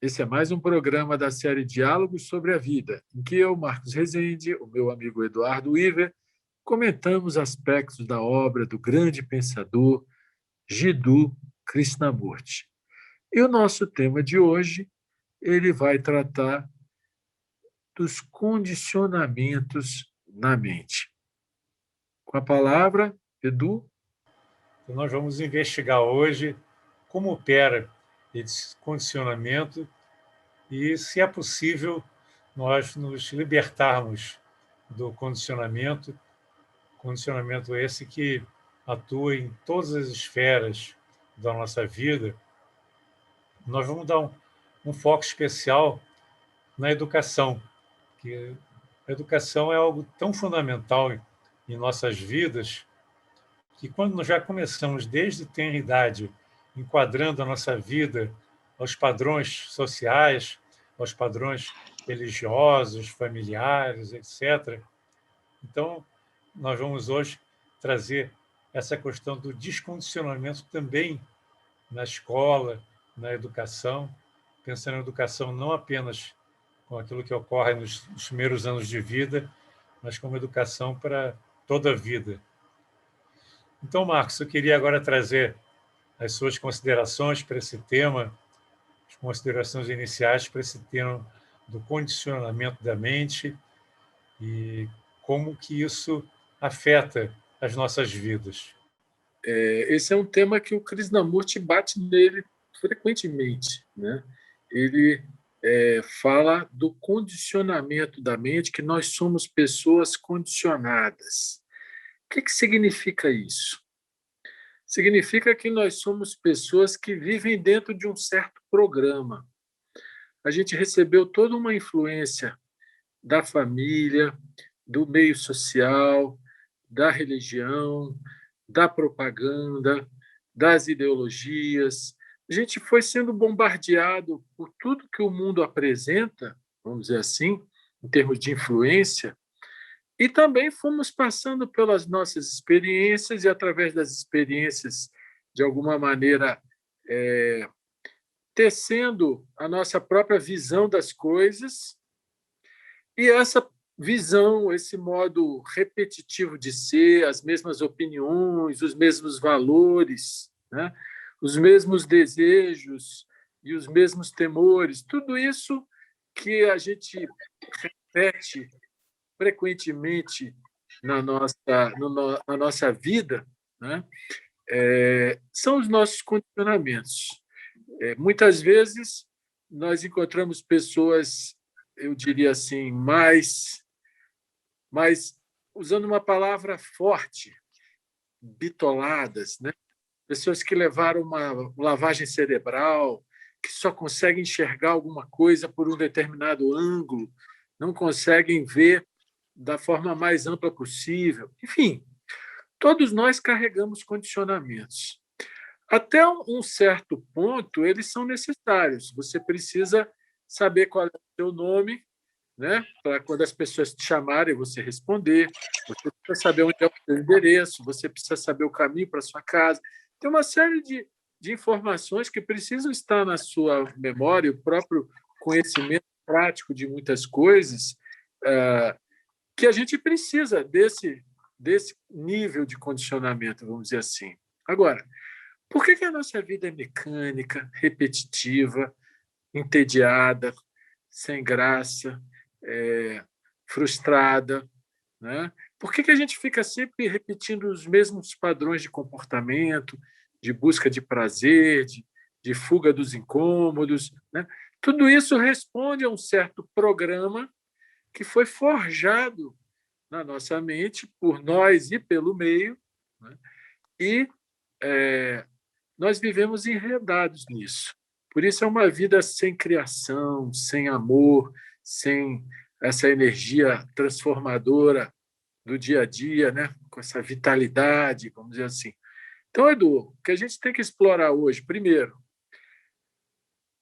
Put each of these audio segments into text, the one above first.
Esse é mais um programa da série Diálogos sobre a Vida, em que eu, Marcos Rezende, o meu amigo Eduardo Iver, comentamos aspectos da obra do grande pensador Jiddu Krishnamurti. E o nosso tema de hoje, ele vai tratar dos condicionamentos na mente. Com a palavra, Edu. Então, nós vamos investigar hoje como opera esse condicionamento e, se é possível, nós nos libertarmos do condicionamento esse que atua em todas as esferas da nossa vida. Nós vamos dar um foco especial na educação, que a educação é algo tão fundamental em nossas vidas que, quando nós já começamos desde tenra idade, enquadrando a nossa vida aos padrões sociais, aos padrões religiosos, familiares, etc., então nós vamos hoje trazer essa questão do descondicionamento também na escola, na educação, pensando na educação não apenas com aquilo que ocorre nos primeiros anos de vida, mas como educação para toda a vida. Então, Marcos, eu queria agora trazer as suas considerações para esse tema, as considerações iniciais para esse tema do condicionamento da mente e como que isso afeta as nossas vidas. Esse é um tema que o Krishnamurti bate nele frequentemente, né? Ele fala do condicionamento da mente, que nós somos pessoas condicionadas. O que significa isso? Significa que nós somos pessoas que vivem dentro de um certo programa. A gente recebeu toda uma influência da família, do meio social, da religião, da propaganda, das ideologias. A gente foi sendo bombardeado por tudo que o mundo apresenta, vamos dizer assim, em termos de influência, e também fomos passando pelas nossas experiências e, através das experiências, de alguma maneira, tecendo a nossa própria visão das coisas. E essa visão, esse modo repetitivo de ser, as mesmas opiniões, os mesmos valores, né? Os mesmos desejos e os mesmos temores, tudo isso que a gente repete frequentemente na nossa vida, né? São os nossos condicionamentos. Muitas vezes nós encontramos pessoas, eu diria assim, mais usando uma palavra forte, bitoladas, né? Pessoas que levaram uma lavagem cerebral, que só conseguem enxergar alguma coisa por um determinado ângulo, não conseguem ver da forma mais ampla possível. Enfim, todos nós carregamos condicionamentos. Até um certo ponto, eles são necessários. Você precisa saber qual é o seu nome, né? Para quando as pessoas te chamarem, você responder. Você precisa saber onde é o seu endereço, você precisa saber o caminho para a sua casa. Tem uma série de informações que precisam estar na sua memória, o próprio conhecimento prático de muitas coisas, que a gente precisa desse nível de condicionamento, vamos dizer assim. Agora, por que a nossa vida é mecânica, repetitiva, entediada, sem graça, frustrada, né? Por que a gente fica sempre repetindo os mesmos padrões de comportamento, de busca de prazer, de fuga dos incômodos, né? Tudo isso responde a um certo programa que foi forjado na nossa mente por nós e pelo meio, né? E nós vivemos enredados nisso. Por isso é uma vida sem criação, sem amor, sem essa energia transformadora do dia a dia, né? Com essa vitalidade, vamos dizer assim. Então, Edu, o que a gente tem que explorar hoje, primeiro,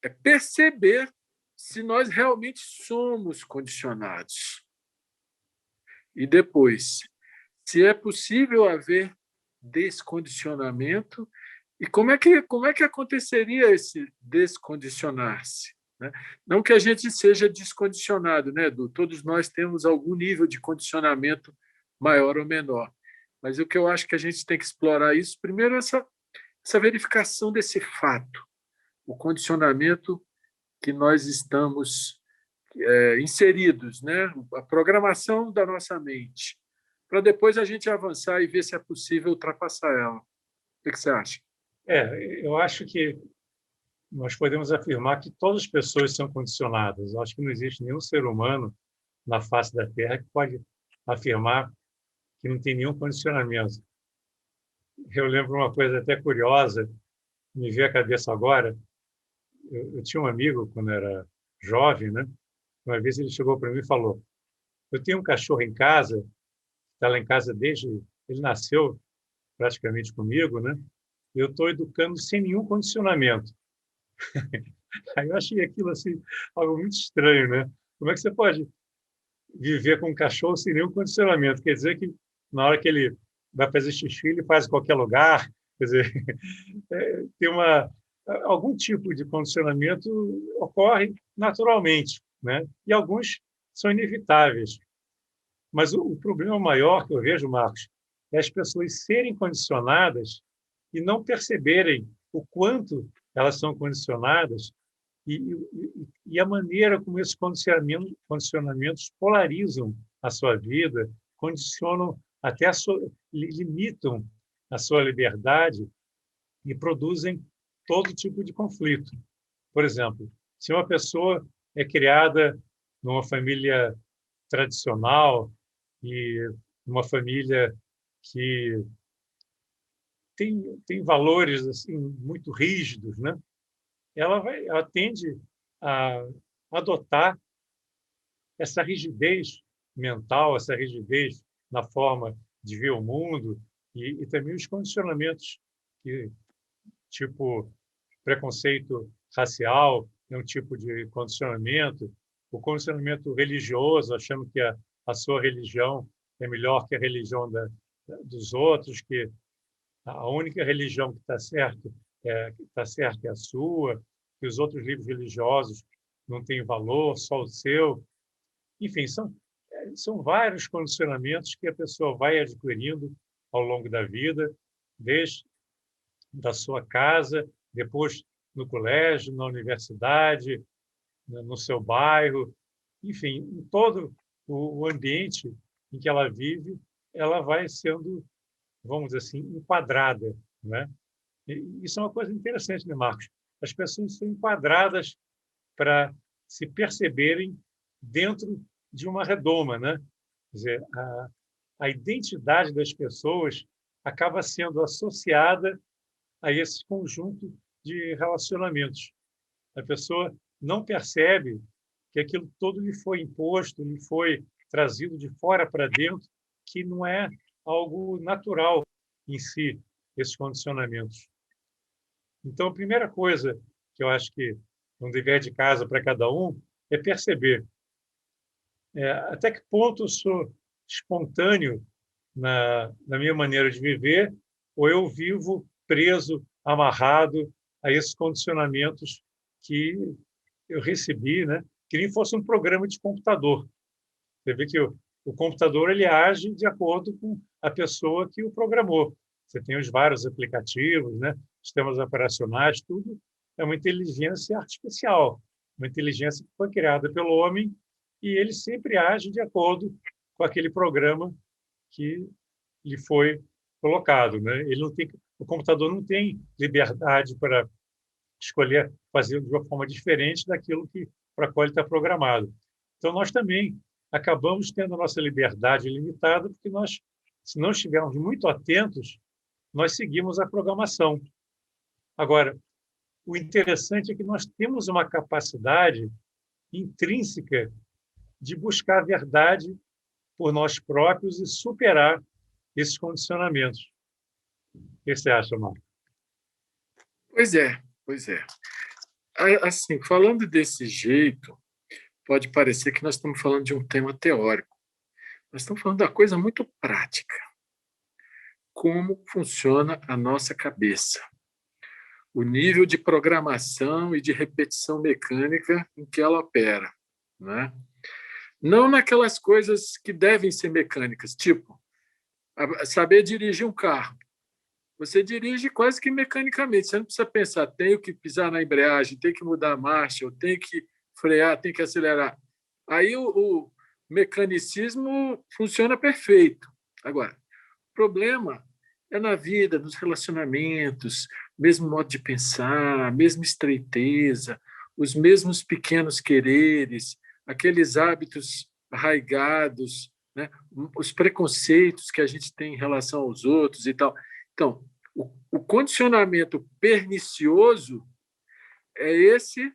é perceber se nós realmente somos condicionados. E depois, se é possível haver descondicionamento e como é que aconteceria esse descondicionar-se? né? Não que a gente seja descondicionado, né, Edu? Todos nós temos algum nível de condicionamento maior ou menor. Mas o que eu acho que a gente tem que explorar isso, primeiro, essa verificação desse fato, o condicionamento que nós estamos inseridos, né? A programação da nossa mente, para depois a gente avançar e ver se é possível ultrapassar ela. O que você acha? Eu acho que nós podemos afirmar que todas as pessoas são condicionadas. Eu acho que não existe nenhum ser humano na face da Terra que pode afirmar que não tem nenhum condicionamento. Eu lembro uma coisa até curiosa, me veio à cabeça agora. Eu tinha um amigo, quando era jovem, né? Uma vez ele chegou para mim e falou: eu tenho um cachorro em casa, está lá em casa desde ele nasceu praticamente comigo, né? E eu estou educando sem nenhum condicionamento. Aí eu achei aquilo assim algo muito estranho, né? Como é que você pode viver com um cachorro sem nenhum condicionamento? Quer dizer que na hora que ele vai fazer xixi, ele faz em qualquer lugar. Quer dizer, tem algum tipo de condicionamento ocorre naturalmente, né? E alguns são inevitáveis. Mas o problema maior que eu vejo, Marcos, é as pessoas serem condicionadas e não perceberem o quanto elas são condicionadas e a maneira como esses condicionamentos polarizam a sua vida, condicionam até limitam a sua liberdade e produzem todo tipo de conflito. Por exemplo, se uma pessoa é criada numa família tradicional e uma família que tem valores assim muito rígidos, né? Ela tende a adotar essa rigidez mental, essa rigidez na forma de ver o mundo e também os condicionamentos que, tipo, preconceito racial é um tipo de condicionamento, o condicionamento religioso, achando que a sua religião é melhor que a religião dos outros, que a única religião que está certa é a sua, que os outros livros religiosos não têm valor, só o seu. Enfim, são vários condicionamentos que a pessoa vai adquirindo ao longo da vida, desde da sua casa, depois no colégio, na universidade, no seu bairro, enfim, em todo o ambiente em que ela vive, ela vai sendo, vamos dizer assim, enquadrada, né? E isso é uma coisa interessante, né, Marcos? As pessoas são enquadradas para se perceberem dentro de uma redoma, né? Quer dizer, a identidade das pessoas acaba sendo associada a esse conjunto de relacionamentos. A pessoa não percebe que aquilo todo lhe foi imposto, lhe foi trazido de fora para dentro, que não é algo natural em si, esses condicionamentos. Então, a primeira coisa que eu acho que um dever de casa para cada um é perceber até que ponto eu sou espontâneo na minha maneira de viver ou eu vivo preso, amarrado a esses condicionamentos que eu recebi, né? Que nem fosse um programa de computador. Você vê que o computador ele age de acordo com a pessoa que o programou. Você tem os vários aplicativos, né? Sistemas operacionais, tudo é uma inteligência artificial, uma inteligência que foi criada pelo homem e ele sempre age de acordo com aquele programa que lhe foi colocado, né? O computador não tem liberdade para escolher fazer de uma forma diferente daquilo para qual ele está programado. Então, nós também acabamos tendo a nossa liberdade limitada porque nós, se não estivermos muito atentos, nós seguimos a programação. Agora, o interessante é que nós temos uma capacidade intrínseca de buscar a verdade por nós próprios e superar esses condicionamentos. O que você acha, Marco? Pois é, pois é. Assim, falando desse jeito, pode parecer que nós estamos falando de um tema teórico. Nós estamos falando da coisa muito prática. Como funciona a nossa cabeça. o nível de programação e de repetição mecânica em que ela opera, né? Não naquelas coisas que devem ser mecânicas, tipo saber dirigir um carro. Você dirige quase que mecanicamente, você não precisa pensar, tenho que pisar na embreagem, tenho que mudar a marcha, eu tenho que frear, tenho que acelerar. Aí o mecanicismo funciona perfeito. Agora, o problema é na vida, nos relacionamentos, mesmo modo de pensar, a mesma estreiteza, os mesmos pequenos quereres, aqueles hábitos arraigados, né? Os preconceitos que a gente tem em relação aos outros e tal. Então, o condicionamento pernicioso é esse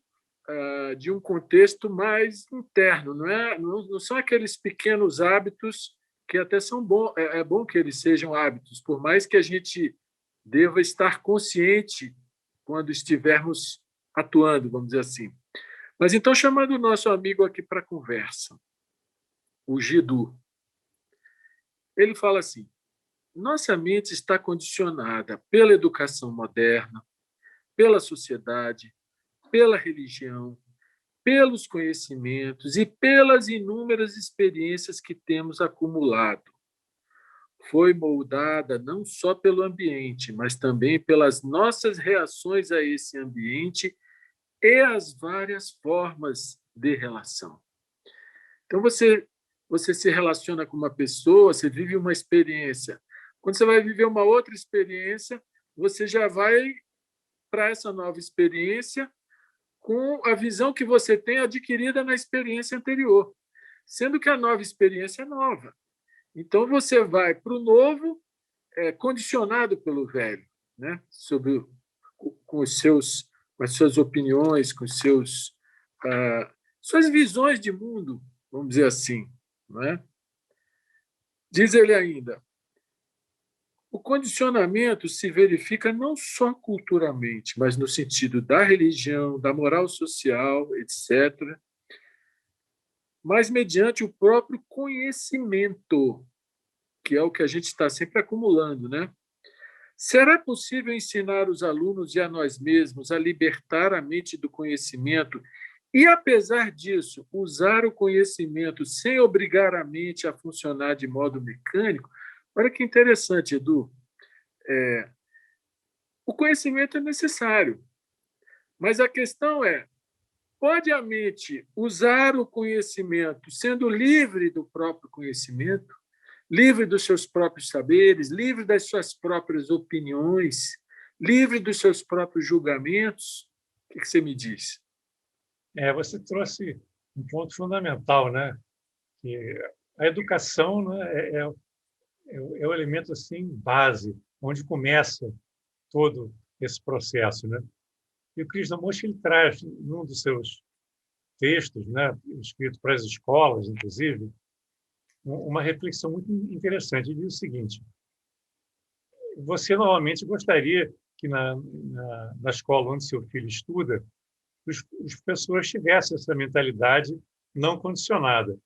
de um contexto mais interno, não são aqueles pequenos hábitos que até são bons, é bom que eles sejam hábitos, por mais que a gente deva estar consciente quando estivermos atuando, vamos dizer assim. Mas então, chamando o nosso amigo aqui para a conversa, o Gidu, ele fala assim: nossa mente está condicionada pela educação moderna, pela sociedade, pela religião, pelos conhecimentos e pelas inúmeras experiências que temos acumulado. Foi moldada não só pelo ambiente, mas também pelas nossas reações a esse ambiente e as várias formas de relação. Então, você se relaciona com uma pessoa, você vive uma experiência. Quando você vai viver uma outra experiência, você já vai para essa nova experiência com a visão que você tem adquirida na experiência anterior, sendo que a nova experiência é nova. Então, você vai para o novo condicionado pelo velho, né? Com as suas opiniões, com suas visões de mundo, vamos dizer assim. Não é? Diz ele ainda, o condicionamento se verifica não só culturalmente, mas no sentido da religião, da moral social, etc., mas mediante o próprio conhecimento, que é o que a gente está sempre acumulando, né? Será possível ensinar os alunos e a nós mesmos a libertar a mente do conhecimento e, apesar disso, usar o conhecimento sem obrigar a mente a funcionar de modo mecânico? Olha que interessante, Edu. O conhecimento é necessário, mas a questão é: pode a mente usar o conhecimento sendo livre do próprio conhecimento, livre dos seus próprios saberes, livre das suas próprias opiniões, livre dos seus próprios julgamentos? O que você me diz? Você trouxe um ponto fundamental, né? Que a educação, né, é o elemento assim base, onde começa todo esse processo, né? E o Krishnamurti ele traz num dos seus textos, né, escrito para as escolas, inclusive, uma reflexão muito interessante. Ele diz o seguinte: você normalmente gostaria que na escola onde seu filho estuda, os professores tivessem essa mentalidade não condicionada.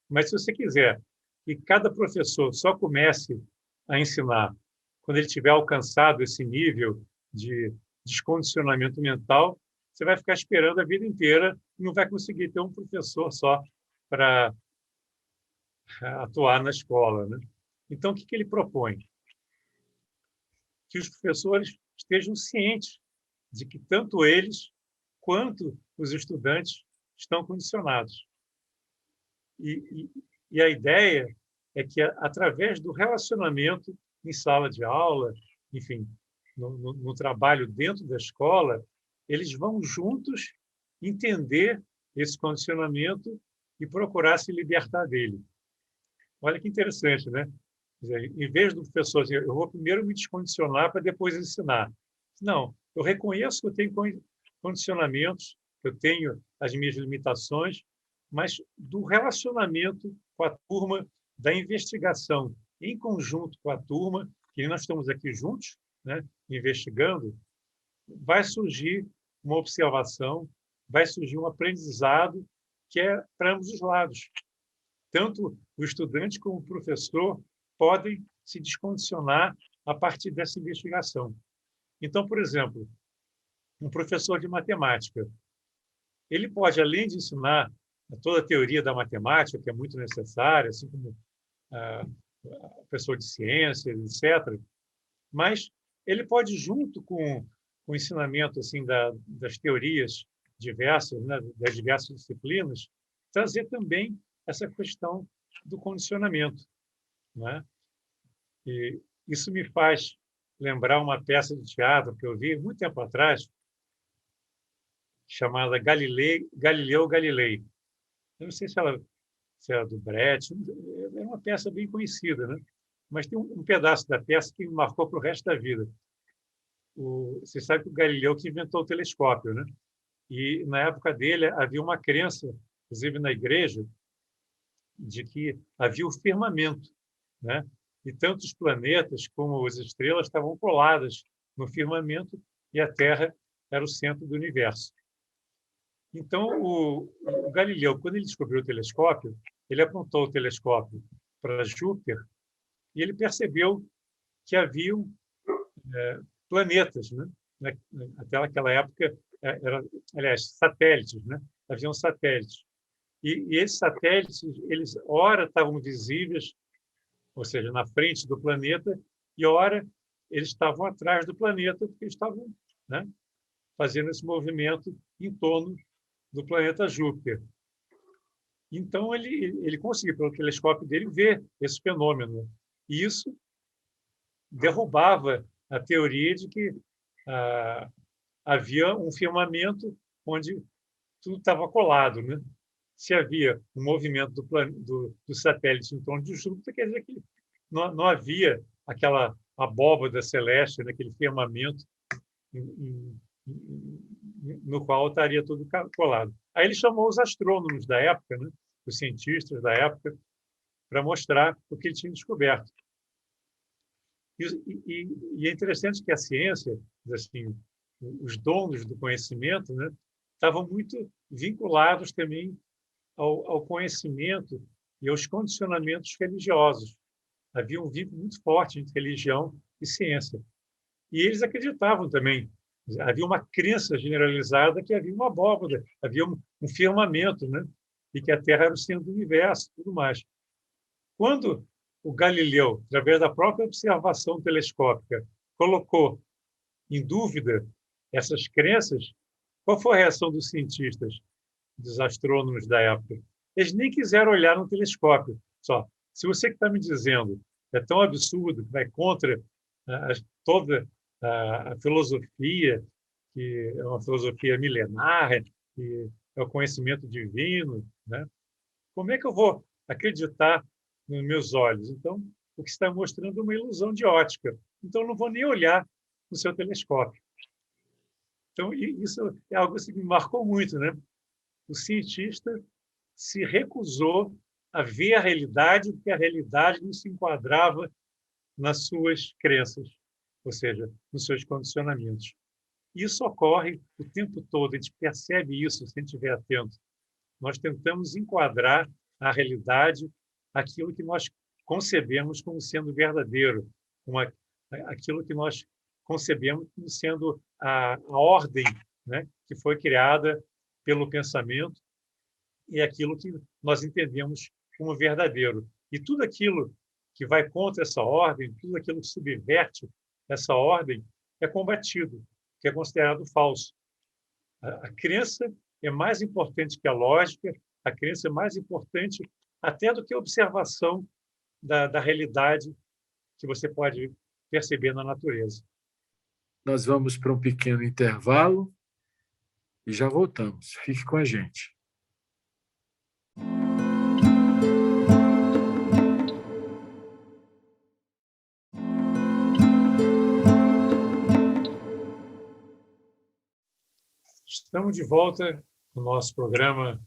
Mas se você quiser que cada professor só comece a ensinar quando ele tiver alcançado esse nível de descondicionamento mental, você vai ficar esperando a vida inteira e não vai conseguir ter um professor só para atuar na escola, né? Então, o que ele propõe? Que os professores estejam cientes de que tanto eles quanto os estudantes estão condicionados. E a ideia é que, através do relacionamento em sala de aula, enfim, no trabalho dentro da escola, eles vão juntos entender esse condicionamento e procurar se libertar dele. Olha que interessante, né? Quer dizer, em vez do professor dizer, eu vou primeiro me descondicionar para depois ensinar. Não, eu reconheço que eu tenho condicionamentos, que eu tenho as minhas limitações, mas do relacionamento com a turma, da investigação em conjunto com a turma, que nós estamos aqui juntos, né, investigando, vai surgir uma observação, vai surgir um aprendizado que é para ambos os lados. Tanto o estudante como o professor podem se descondicionar a partir dessa investigação. Então, por exemplo, um professor de matemática. Ele pode, além de ensinar toda a teoria da matemática, que é muito necessária, assim como professor de ciências, etc., mas ele pode, junto com o ensinamento assim das teorias diversas, né, das diversas disciplinas, trazer também essa questão do condicionamento, né? E isso me faz lembrar uma peça de teatro que eu vi muito tempo atrás, chamada Galileu Galilei. Eu não sei se era do Brecht, é uma peça bem conhecida, né? Mas tem um pedaço da peça que me marcou para o resto da vida. Você sabe que o Galileu que inventou o telescópio, né? E na época dele havia uma crença, inclusive na igreja, de que havia o firmamento, né? E tanto os planetas como as estrelas estavam coladas no firmamento e a Terra era o centro do universo. Então, o Galileu, quando ele descobriu o telescópio, ele apontou o telescópio para Júpiter e ele percebeu que haviam planetas, né? Até aquela época, aliás, satélites, né? Haviam satélites. E esses satélites, eles ora estavam visíveis, ou seja, na frente do planeta, e ora eles estavam atrás do planeta, porque estavam, né, fazendo esse movimento em torno do planeta Júpiter. Então, ele conseguiu, pelo telescópio dele, ver esse fenômeno. E isso derrubava a teoria de que havia um firmamento onde tudo estava colado, né? Se havia um movimento do satélite em torno de Júpiter, quer dizer que não havia aquela abóbada celeste, naquele firmamento no qual estaria tudo colado. Aí ele chamou os astrônomos da época, né? Os cientistas da época, para mostrar o que ele tinha descoberto. E é interessante que a ciência, assim, os donos do conhecimento, né, estavam muito vinculados também ao conhecimento e aos condicionamentos religiosos. Havia um vínculo muito forte entre religião e ciência. E eles acreditavam também. Havia uma crença generalizada que havia uma abóbada, havia um firmamento, né? E que a Terra era o centro do universo, tudo mais. Quando o Galileu, através da própria observação telescópica, colocou em dúvida essas crenças, qual foi a reação dos cientistas, dos astrônomos da época? Eles nem quiseram olhar no telescópio. Só, se você que está me dizendo é tão absurdo, que vai contra toda a filosofia, que é uma filosofia milenar, que é o conhecimento divino, né? Como é que eu vou acreditar nos meus olhos? Então, o que está mostrando é uma ilusão de ótica. Então, eu não vou nem olhar no seu telescópio. Então, isso é algo assim, que me marcou muito, né? O cientista se recusou a ver a realidade, porque a realidade não se enquadrava nas suas crenças, ou seja, nos seus condicionamentos. Isso ocorre o tempo todo, a gente percebe isso se a gente estiver atento. Nós tentamos enquadrar a realidade, aquilo que nós concebemos como sendo verdadeiro, aquilo que nós concebemos como sendo a ordem, né, que foi criada pelo pensamento e aquilo que nós entendemos como verdadeiro. E tudo aquilo que vai contra essa ordem, tudo aquilo que subverte essa ordem é combatido, que é considerado falso. A crença é mais importante que a lógica, a crença é mais importante até do que a observação da realidade que você pode perceber na natureza. Nós vamos para um pequeno intervalo e já voltamos. Fique com a gente. Estamos de volta no nosso programa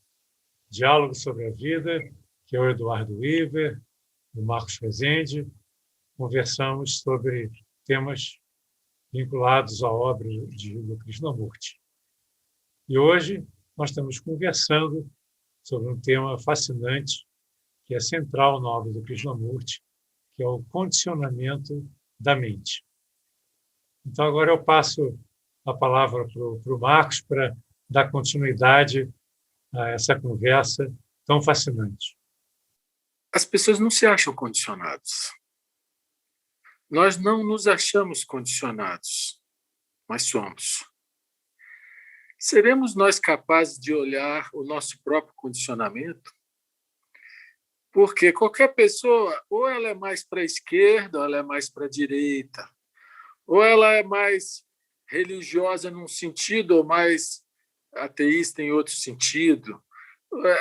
Diálogo sobre a Vida, que é o Eduardo Weber, o Marcos Rezende. Conversamos sobre temas vinculados à obra do Krishnamurti. E hoje nós estamos conversando sobre um tema fascinante, que é central na obra do Krishnamurti, que é o condicionamento da mente. Então, agora eu passo a palavra para o Marcos para dar continuidade a essa conversa tão fascinante. As pessoas não se acham condicionadas. Nós não nos achamos condicionados, mas somos. Seremos nós capazes de olhar o nosso próprio condicionamento? Porque qualquer pessoa, ou ela é mais para a esquerda, ou ela é mais para a direita, ou ela é mais religiosa num sentido, ou mais ateísta em outro sentido.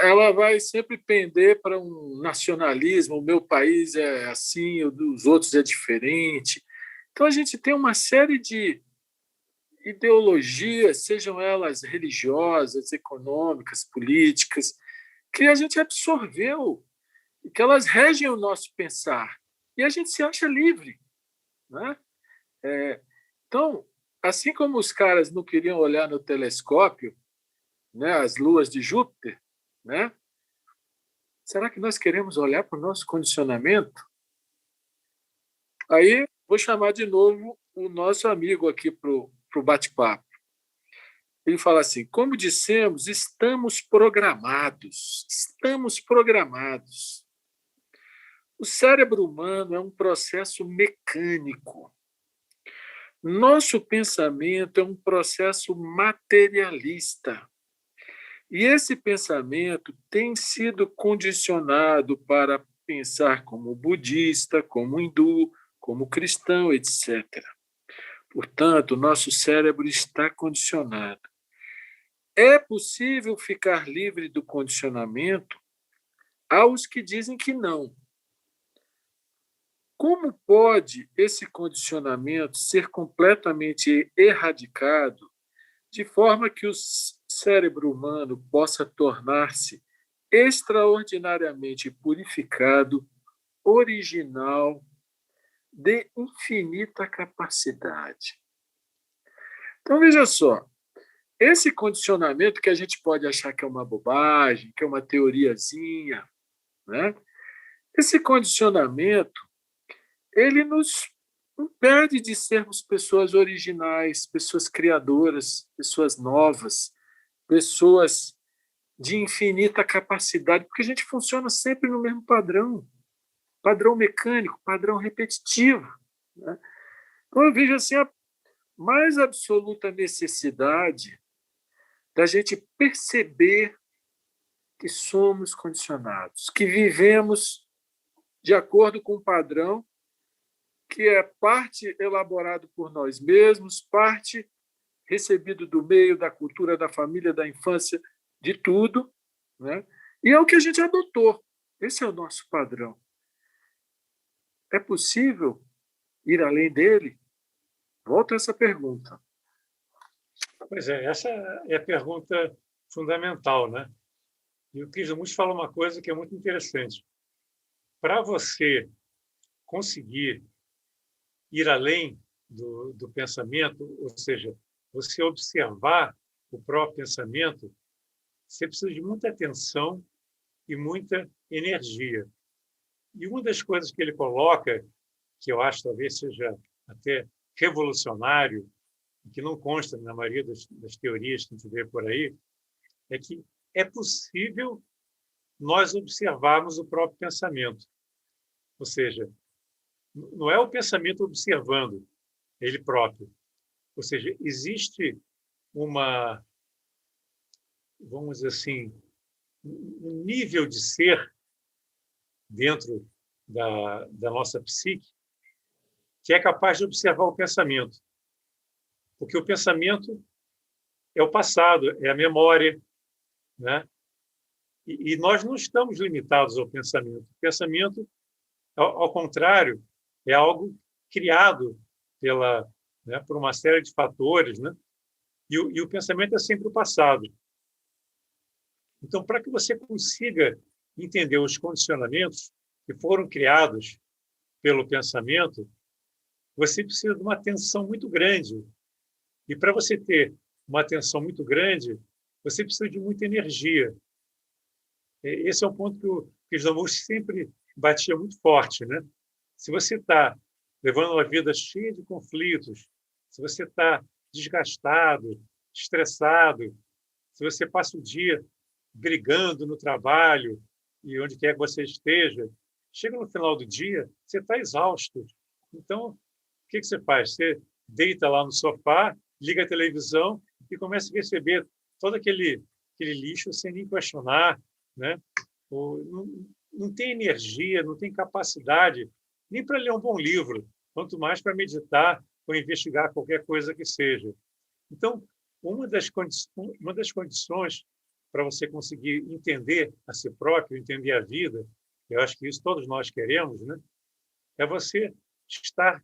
Ela vai sempre pender para um nacionalismo, o meu país é assim, o dos outros é diferente. Então, a gente tem uma série de ideologias, sejam elas religiosas, econômicas, políticas, que a gente absorveu e que elas regem o nosso pensar. E a gente se acha livre. Né? Então, assim como os caras não queriam olhar no telescópio, né, as luas de Júpiter, né? Será que nós queremos olhar para o nosso condicionamento? Aí vou chamar de novo o nosso amigo aqui para o bate-papo. Ele fala assim: como dissemos, estamos programados. Estamos programados. O cérebro humano é um processo mecânico. Nosso pensamento é um processo materialista. E esse pensamento tem sido condicionado para pensar como budista, como hindu, como cristão, etc. Portanto, nosso cérebro está condicionado. É possível ficar livre do condicionamento? Aos que dizem que não. Como pode esse condicionamento ser completamente erradicado de forma que o cérebro humano possa tornar-se extraordinariamente purificado, original, de infinita capacidade? Então, veja só, esse condicionamento que a gente pode achar que é uma bobagem, que é uma teoriazinha, né? Esse condicionamento, ele nos impede de sermos pessoas originais, pessoas criadoras, pessoas novas, pessoas de infinita capacidade, porque a gente funciona sempre no mesmo padrão, padrão mecânico, padrão repetitivo. Né? Então, eu vejo assim a mais absoluta necessidade da gente perceber que somos condicionados, que vivemos de acordo com um padrão que é parte elaborado por nós mesmos, parte recebido do meio, da cultura, da família, da infância, de tudo, né? E é o que a gente adotou. Esse é o nosso padrão. É possível ir além dele? Volto a essa pergunta. Pois é, essa é a pergunta fundamental, né? E o Krishnamurti fala uma coisa que é muito interessante. Para você conseguir ir além do pensamento, ou seja, você observar o próprio pensamento, você precisa de muita atenção e muita energia. E uma das coisas que ele coloca, que eu acho talvez seja até revolucionário, que não consta na maioria das teorias que a gente vê por aí, é que é possível nós observarmos o próprio pensamento. Ou seja, não é o pensamento observando ele próprio. Ou seja, existe uma, vamos dizer assim, um nível de ser dentro da nossa psique que é capaz de observar o pensamento. Porque o pensamento é o passado, é a memória, né? E nós não estamos limitados ao pensamento. O pensamento, ao contrário, é algo criado por uma série de fatores, né? E o pensamento é sempre o passado. Então, para que você consiga entender os condicionamentos que foram criados pelo pensamento, você precisa de uma atenção muito grande. E para você ter uma atenção muito grande, você precisa de muita energia. Esse é um ponto que o Krishnamurti sempre batia muito forte, né? Se você está levando uma vida cheia de conflitos, se você está desgastado, estressado, se você passa o dia brigando no trabalho e onde quer que você esteja, chega no final do dia, você está exausto. Então, o que você faz? Você deita lá no sofá, liga a televisão e começa a receber todo aquele lixo sem nem questionar, né? Não tem energia, não tem capacidade nem para ler um bom livro, quanto mais para meditar ou investigar qualquer coisa que seja. Então, uma das condições para você conseguir entender a si próprio, entender a vida, eu acho que isso todos nós queremos, né? É você estar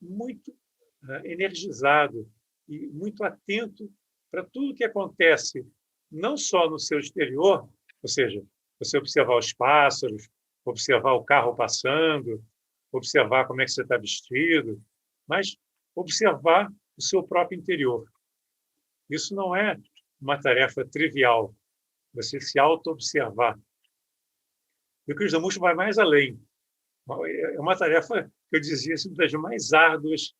muito energizado e muito atento para tudo que acontece, não só no seu exterior, ou seja, você observar os pássaros, observar o carro passando, observar como é que você está vestido, mas observar o seu próprio interior. Isso não é uma tarefa trivial, você se auto-observar. E o Krishnamurti vai mais além. É uma tarefa, que eu dizia, assim, das mais árduas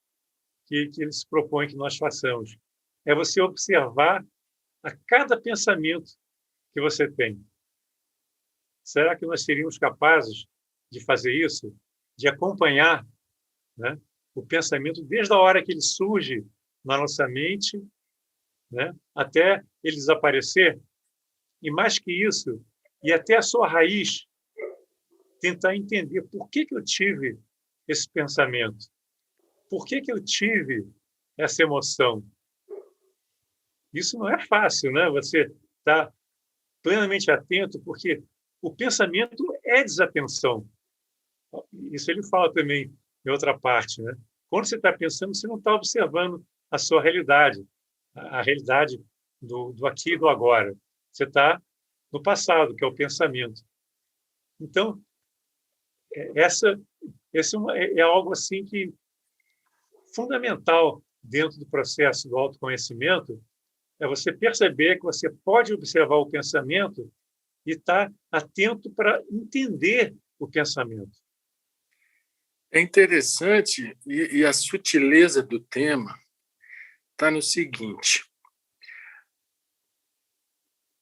que ele se propõe que nós façamos. É você observar a cada pensamento que você tem. Será que nós seríamos capazes de fazer isso? De acompanhar, né, o pensamento desde a hora que ele surge na nossa mente, né, até ele desaparecer? E mais que isso, e até a sua raiz, tentar entender por que eu tive esse pensamento, por que eu tive essa emoção. Isso não é fácil, né? Você está plenamente atento, porque o pensamento é desatenção. Isso ele fala também em outra parte, né? Quando você está pensando, você não está observando a sua realidade, a realidade do aqui e do agora. Você está no passado, que é o pensamento. Então, esse é algo assim que fundamental dentro do processo do autoconhecimento, é você perceber que você pode observar o pensamento e estar atento para entender o pensamento. É interessante, e a sutileza do tema está no seguinte: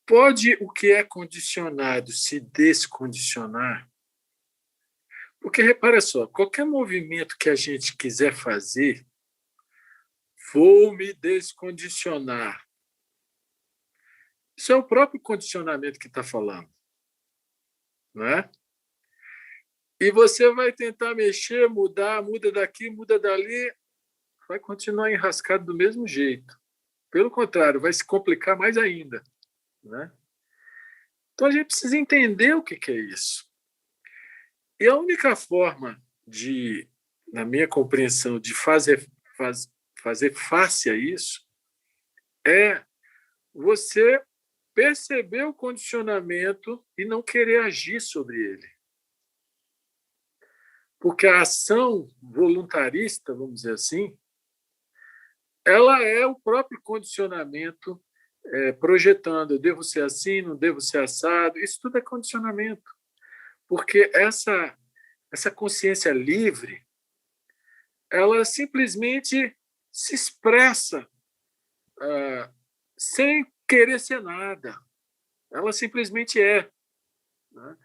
pode o que é condicionado se descondicionar? Porque, repara só, qualquer movimento que a gente quiser fazer, vou me descondicionar. Isso é o próprio condicionamento que está falando, não é? E você vai tentar mexer, mudar, muda daqui, muda dali, vai continuar enrascado do mesmo jeito. Pelo contrário, vai se complicar mais ainda, né? Então a gente precisa entender o que é isso. E a única forma de, na minha compreensão, de fazer face a isso é você perceber o condicionamento e não querer agir sobre ele. Porque a ação voluntarista, vamos dizer assim, ela é o próprio condicionamento projetando, eu devo ser assim, não devo ser assado, isso tudo é condicionamento. Porque essa consciência livre, ela simplesmente se expressa sem querer ser nada. Ela simplesmente é. Né?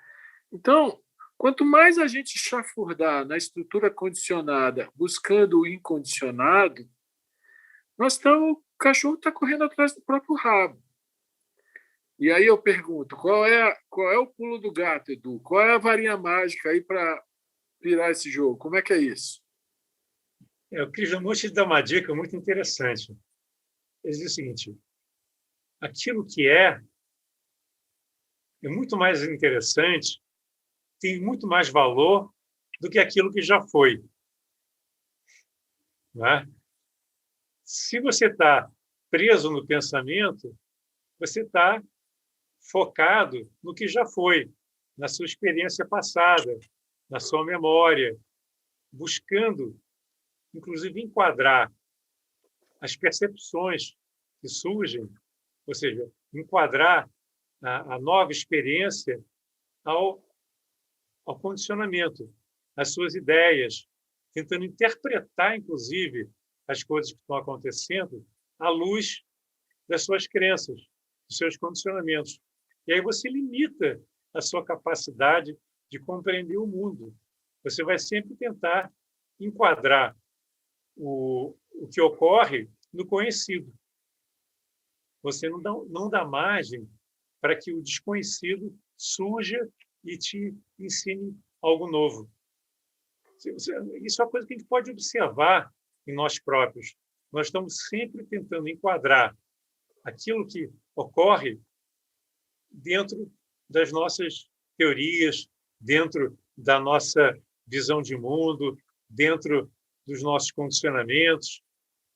Então, quanto mais a gente chafurdar na estrutura condicionada, buscando o incondicionado, o cachorro está correndo atrás do próprio rabo. E aí eu pergunto, qual é o pulo do gato, Edu? Qual é a varinha mágica aí para virar esse jogo? Como é que é isso? O Krishnamurti dá uma dica muito interessante. Ele diz o seguinte: aquilo que é muito mais interessante, tem muito mais valor do que aquilo que já foi. Né? Se você está preso no pensamento, você está focado no que já foi, na sua experiência passada, na sua memória, buscando, inclusive, enquadrar as percepções que surgem, ou seja, enquadrar a nova experiência ao condicionamento, às suas ideias, tentando interpretar, inclusive, as coisas que estão acontecendo à luz das suas crenças, dos seus condicionamentos. E aí você limita a sua capacidade de compreender o mundo. Você vai sempre tentar enquadrar o que ocorre no conhecido. Você não dá margem para que o desconhecido surja e te ensine algo novo. Isso é uma coisa que a gente pode observar em nós próprios. Nós estamos sempre tentando enquadrar aquilo que ocorre dentro das nossas teorias, dentro da nossa visão de mundo, dentro dos nossos condicionamentos,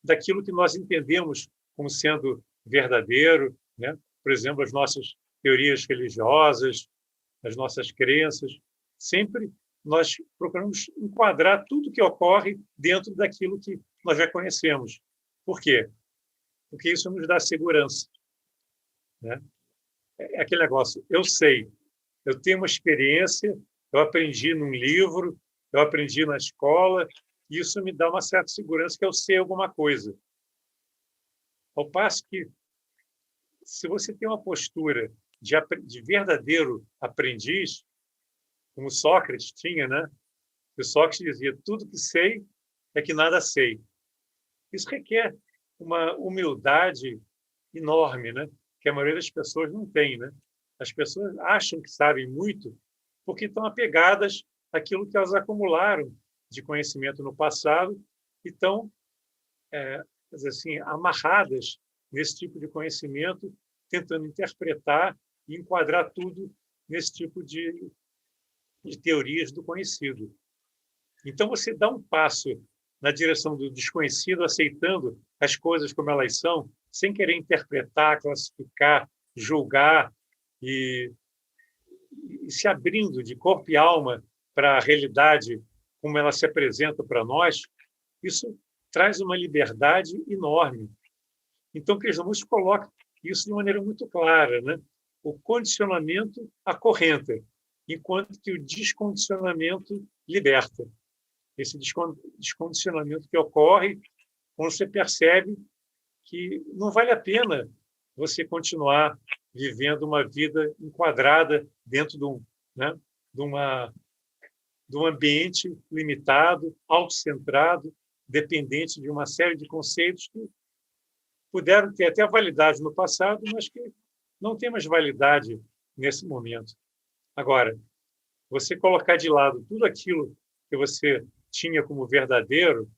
daquilo que nós entendemos como sendo verdadeiro, né? Por exemplo, as nossas teorias religiosas, as nossas crenças. Sempre nós procuramos enquadrar tudo que ocorre dentro daquilo que nós já conhecemos. Por quê? Porque isso nos dá segurança, né? É aquele negócio, eu sei, eu tenho uma experiência, eu aprendi num livro, eu aprendi na escola, e isso me dá uma certa segurança que eu sei alguma coisa. Ao passo que, se você tem uma postura de verdadeiro aprendiz, como Sócrates tinha, né? O Sócrates dizia, tudo que sei é que nada sei. Isso requer uma humildade enorme, né? Que a maioria das pessoas não tem, né? As pessoas acham que sabem muito porque estão apegadas àquilo que elas acumularam de conhecimento no passado e estão assim, amarradas nesse tipo de conhecimento, tentando interpretar e enquadrar tudo nesse tipo de teorias do conhecido. Então, você dá um passo na direção do desconhecido, aceitando as coisas como elas são, sem querer interpretar, classificar, julgar e se abrindo de corpo e alma para a realidade como ela se apresenta para nós, isso traz uma liberdade enorme. Então, Krishnamurti coloca isso de maneira muito clara, né? O condicionamento acorrenta, enquanto que o descondicionamento liberta. Esse descondicionamento que ocorre quando você percebe que não vale a pena você continuar vivendo uma vida enquadrada dentro né, de um ambiente limitado, autocentrado, dependente de uma série de conceitos que puderam ter até validade no passado, mas que não tem mais validade nesse momento. Agora, você colocar de lado tudo aquilo que você tinha como verdadeiro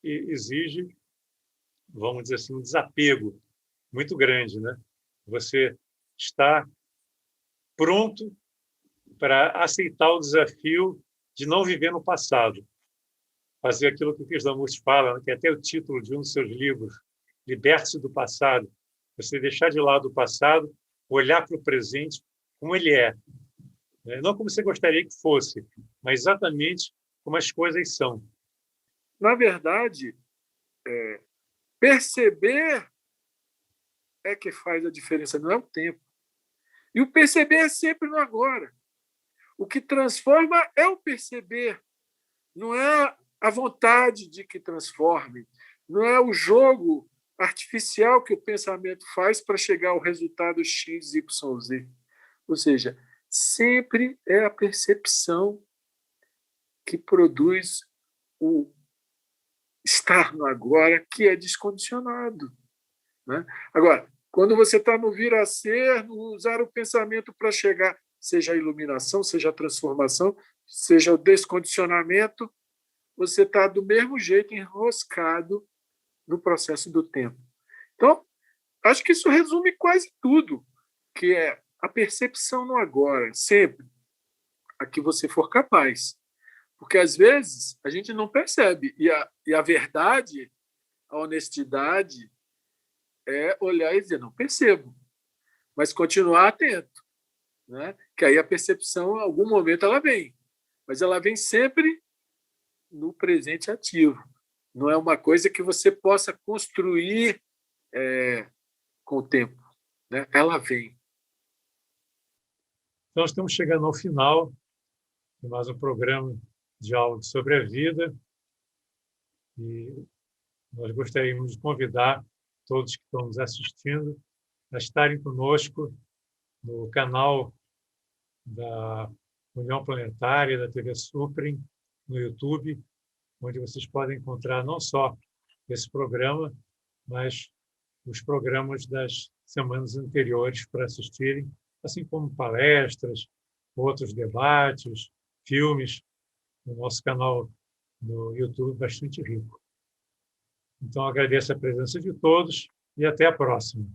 exige, vamos dizer assim, um desapego muito grande, né? Você está pronto para aceitar o desafio de não viver no passado, fazer aquilo que o Krishnamurti fala, né? Que é até o título de um dos seus livros, Liberte-se do Passado. Você deixar de lado o passado, olhar para o presente como ele é, né? Não como você gostaria que fosse, mas exatamente como as coisas são. Na verdade, perceber é que faz a diferença, não é o tempo. E o perceber é sempre no agora. O que transforma é o perceber, não é a vontade de que transforme, não é o jogo artificial que o pensamento faz para chegar ao resultado X, Y, Z. Ou seja, sempre é a percepção que produz o estar no agora, que é descondicionado, né? Agora, quando você está no vir a ser, no usar o pensamento para chegar, seja a iluminação, seja a transformação, seja o descondicionamento, você está do mesmo jeito enroscado no processo do tempo. Então, acho que isso resume quase tudo, que é a percepção no agora, sempre, a que você for capaz. Porque, às vezes, a gente não percebe. E a verdade, a honestidade, é olhar e dizer, não percebo, mas continuar atento, né? Que aí a percepção, em algum momento, ela vem. Mas ela vem sempre no presente ativo. Não é uma coisa que você possa construir com o tempo, né? Ela vem. Então, estamos chegando ao final de mais um programa de aula sobre a vida. E nós gostaríamos de convidar todos que estão nos assistindo a estarem conosco no canal da União Planetária, da TV Suprem, no YouTube, onde vocês podem encontrar não só esse programa, mas os programas das semanas anteriores para assistirem, assim como palestras, outros debates, filmes, no nosso canal no YouTube, bastante rico. Então, agradeço a presença de todos e até a próxima.